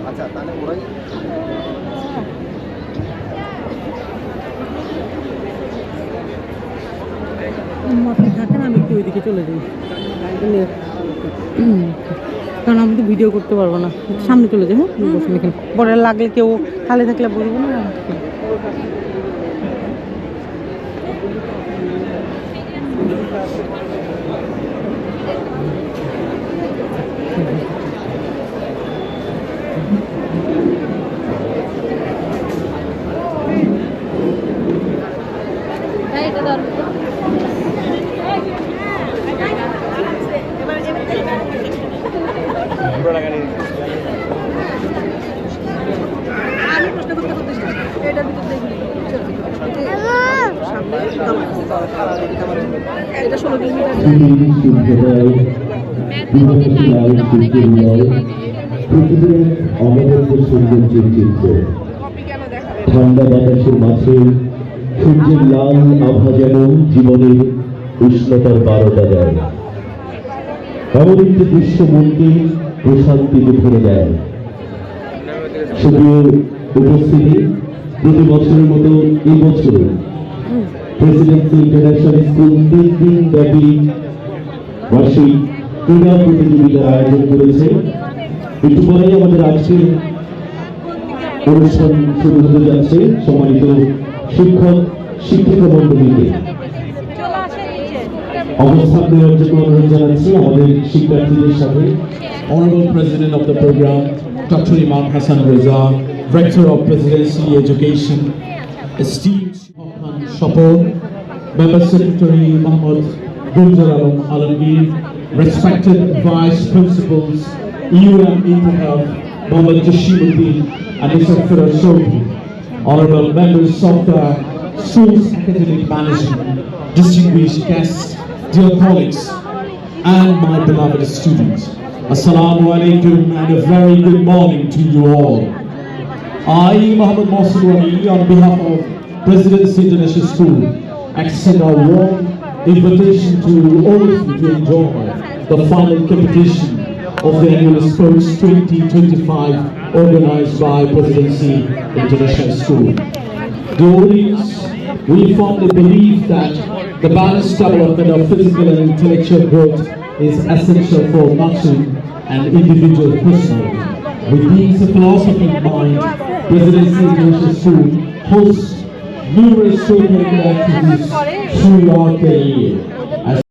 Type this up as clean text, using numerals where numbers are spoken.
আচ্ছা তাহলে ওরাই আপনি থাকেন, আমি একটু ওইদিকে চলে যাই, কারণ আমি তো ভিডিও করতে পারবো না। সামনে চলে যাই, হ্যাঁ বসুন এখানে, পরে লাগলে কেউ খালি থাকলে বলবো না। এটা 16 কিলোমিটার। ঠান্ডা বাতাসের মাঝে সূর্যের লাল আভা যেন জীবনের উষ্ণতার বারোটা দেয়। এমন একটি দৃশ্য মনকে প্রশান্তিতে ভরে দেয়। শুধু উপস্থিতি, প্রতি বছরের মতো এই বছর প্রেসিডেন্সি ইন্টারন্যাশনাল স্কুল 3 দিন ব্যাপী বার্ষিক ক্রীড়া প্রতিযোগিতার আয়োজন করেছে। একটু পরেই আমাদের আজকের অনুষ্ঠান শুরু হতে যাচ্ছে। সম্মানিত শিক্ষক শিক্ষিকা মন্ডলীকে অবস্থান নেওয়ার জন্য অনুরোধ জানাচ্ছি আমাদের শিক্ষার্থীদের সাথে। Honorable President of the program, Dr. Imam Hassan Reza, Rector of Presidency Education, esteemed Shapor, Member Secretary Muhammad Gulzar Alam Alamgir, respected Vice Principals, EUM Health, Muhammad Jashimuddin, and Mr. Firoz Sohi, Honorable Members of the School's Academic Management, distinguished guests, dear colleagues, and my beloved students. Assalamu alaikum and a very good morning to you all. I, Muhammad Mohsin Wali, on behalf of Presidency International School, extend a warm invitation to all of you to enjoy the final competition of the annual Sports 2025 organized by Presidency International School. The audience, we firmly believe that the balanced development of physical and intellectual growth is essential for nurturing an individual personality. With these philosophy in mind, Presidency International School hosts numerous co-curricular activities throughout the year.